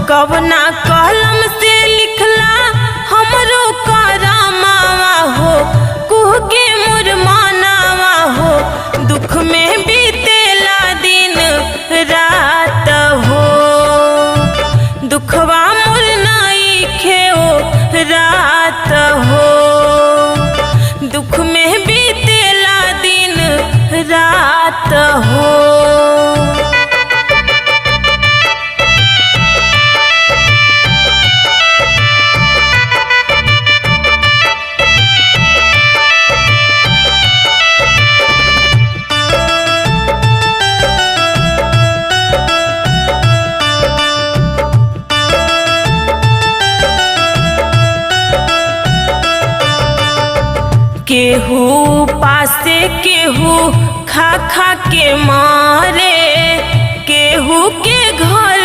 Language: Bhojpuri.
कवना कलम से लिखला हमरो करामावा हो, कुह के मोर मानावा हो, दुख में बीतेला दिन रात हो, दुखवा मोर नइखे ओ रात हो, दुख में बीतेला दिन रात हो। केहू पासे केहू खा खा के मारे, केहू के घर